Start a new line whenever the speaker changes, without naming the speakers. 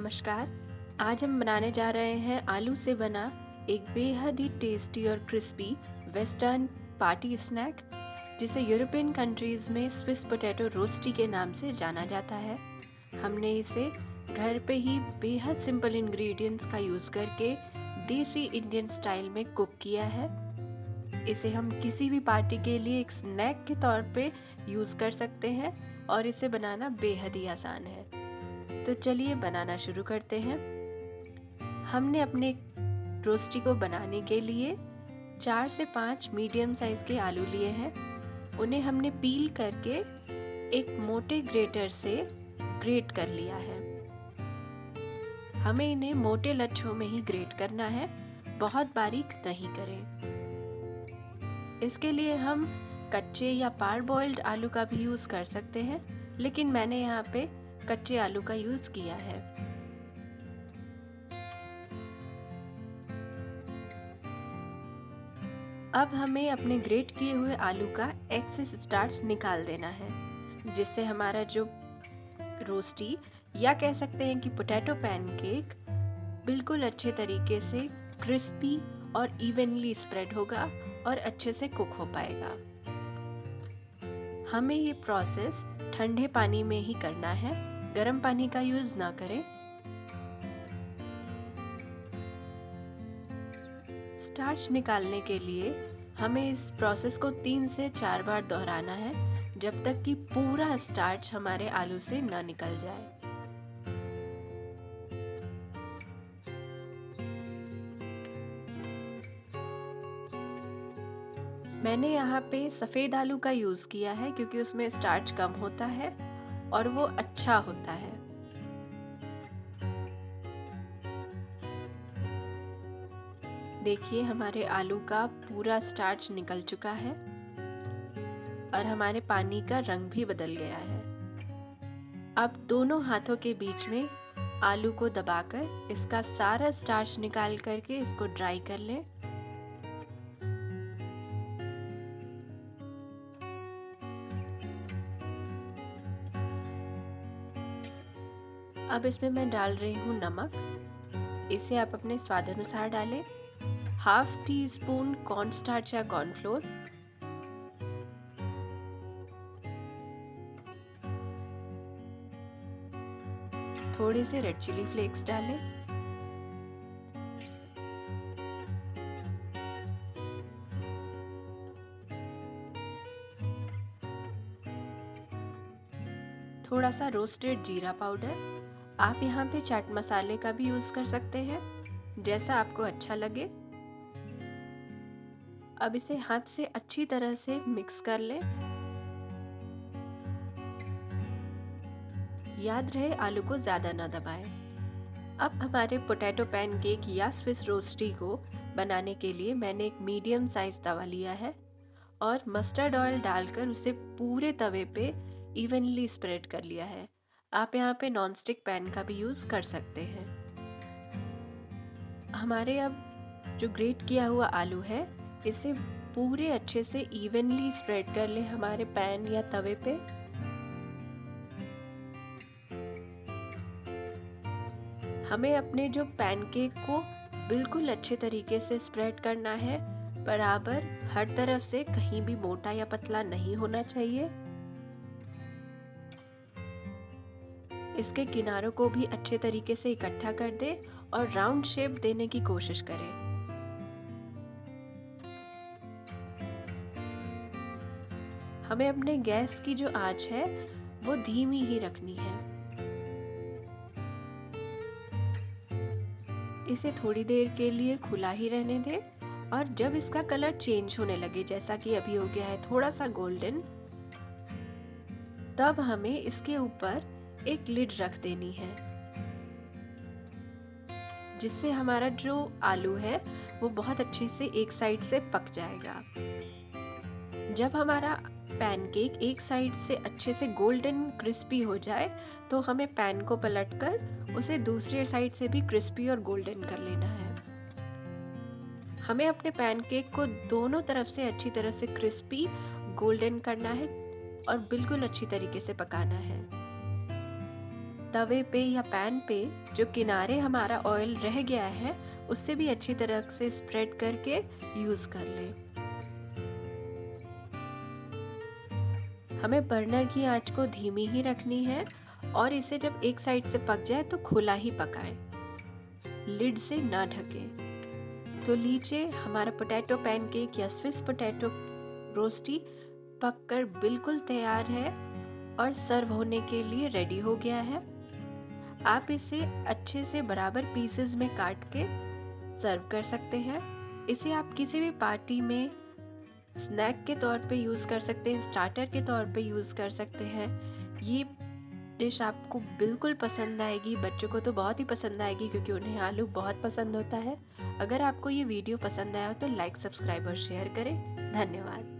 नमस्कार। आज हम बनाने जा रहे हैं आलू से बना एक बेहद ही टेस्टी और क्रिस्पी वेस्टर्न पार्टी स्नैक, जिसे यूरोपियन कंट्रीज़ में स्विस पोटैटो रोस्टी के नाम से जाना जाता है। हमने इसे घर पे ही बेहद सिंपल इंग्रेडिएंट्स का यूज़ करके देसी इंडियन स्टाइल में कुक किया है। इसे हम किसी भी पार्टी के लिए एक स्नैक के तौर पे यूज़ कर सकते हैं और इसे बनाना बेहद ही आसान है। तो चलिए बनाना शुरू करते हैं। हमने अपने रोस्टी को बनाने के लिए 4 से 5 मीडियम साइज़ के आलू लिए हैं। उन्हें हमने पील करके एक मोटे ग्रेटर से ग्रेट कर लिया है। हमें इन्हें मोटे लच्छों में ही ग्रेट करना है, बहुत बारीक नहीं करें। इसके लिए हम कच्चे या पार बॉइल्ड आलू का भी यूज़ कर सकते हैं, लेकिन मैंने यहाँ पे कच्चे आलू का यूज़ किया है। अब हमें अपने ग्रेट किए हुए आलू का एक्सेस स्टार्च निकाल देना है, जिससे हमारा जो रोस्टी या कह सकते हैं कि पोटैटो पैनकेक बिल्कुल अच्छे तरीके से क्रिस्पी और इवनली स्प्रेड होगा और अच्छे से कुक हो पाएगा। हमें ये प्रोसेस ठंडे पानी में ही करना है, गर्म पानी का यूज़ ना करें। स्टार्च निकालने के लिए हमें इस प्रोसेस को 3 से 4 बार दोहराना है, जब तक कि पूरा स्टार्च हमारे आलू से न निकल जाए। मैंने यहाँ पे सफ़ेद आलू का यूज़ किया है क्योंकि उसमें स्टार्च कम होता है और वो अच्छा होता है। देखिए हमारे आलू का पूरा स्टार्च निकल चुका है और हमारे पानी का रंग भी बदल गया है। अब दोनों हाथों के बीच में आलू को दबाकर इसका सारा स्टार्च निकाल करके इसको ड्राई कर लें। अब इसमें मैं डाल रही हूँ नमक। इसे आप अपने स्वाद अनुसार डालें। हाफ टी स्पून कॉर्नस्टार्च या कॉर्नफ्लोर, थोड़े से रेड चिली फ्लेक्स डालें। थोड़ा सा रोस्टेड जीरा पाउडर। आप यहाँ पे चाट मसाले का भी यूज़ कर सकते हैं, जैसा आपको अच्छा लगे। अब इसे हाथ से अच्छी तरह से मिक्स कर लें। याद रहे आलू को ज़्यादा ना दबाएं। अब हमारे पोटैटो पैनकेक या स्विस रोस्टी को बनाने के लिए मैंने एक मीडियम साइज तवा लिया है और मस्टर्ड ऑयल डालकर उसे पूरे तवे पे इवनली स्प्रेड कर लिया है। आप यहाँ पे नॉनस्टिक पैन का भी यूज़ कर सकते हैं। हमारे अब जो ग्रेट किया हुआ आलू है, इसे पूरे अच्छे से इवनली स्प्रेड कर लें हमारे पैन या तवे पे। हमें अपने जो पैनकेक को बिल्कुल अच्छे तरीके से स्प्रेड करना है, बराबर हर तरफ से, कहीं भी मोटा या पतला नहीं होना चाहिए। इसके किनारों को भी अच्छे तरीके से इकट्ठा कर दें और राउंड शेप देने की कोशिश करें। हमें अपने गैस की जो आंच है वो धीमी ही रखनी है। इसे थोड़ी देर के लिए खुला ही रहने दें और जब इसका कलर चेंज होने लगे, जैसा कि अभी हो गया है थोड़ा सा गोल्डन, तब हमें इसके ऊपर एक लिड रख देनी है, जिससे हमारा जो आलू है वो बहुत अच्छे से एक साइड से पक जाएगा। जब हमारा पैनकेक एक साइड से अच्छे से गोल्डन क्रिस्पी हो जाए, तो हमें पैन को पलटकर उसे दूसरी साइड से भी क्रिस्पी और गोल्डन कर लेना है। हमें अपने पैनकेक को दोनों तरफ से अच्छी तरह से क्रिस्पी गोल्डन करना है और बिल्कुल अच्छी तरीके से पकाना है। तवे पे या पैन पे जो किनारे हमारा ऑयल रह गया है उससे भी अच्छी तरह से स्प्रेड करके यूज़ कर लें। हमें बर्नर की आंच को धीमी ही रखनी है और इसे जब एक साइड से पक जाए तो खुला ही पकाएं, लिड से ना ढकें। तो लीजिए हमारा पोटैटो पैनकेक या स्विस पोटैटो रोस्टी पककर बिल्कुल तैयार है और सर्व होने के लिए रेडी हो गया है। आप इसे अच्छे से बराबर पीसेस में काट के सर्व कर सकते हैं। इसे आप किसी भी पार्टी में स्नैक के तौर पे यूज़ कर सकते हैं, स्टार्टर के तौर पे यूज़ कर सकते हैं। ये डिश आपको बिल्कुल पसंद आएगी, बच्चों को तो बहुत ही पसंद आएगी क्योंकि उन्हें आलू बहुत पसंद होता है। अगर आपको ये वीडियो पसंद आया हो तो लाइक, सब्सक्राइब और शेयर करें। धन्यवाद।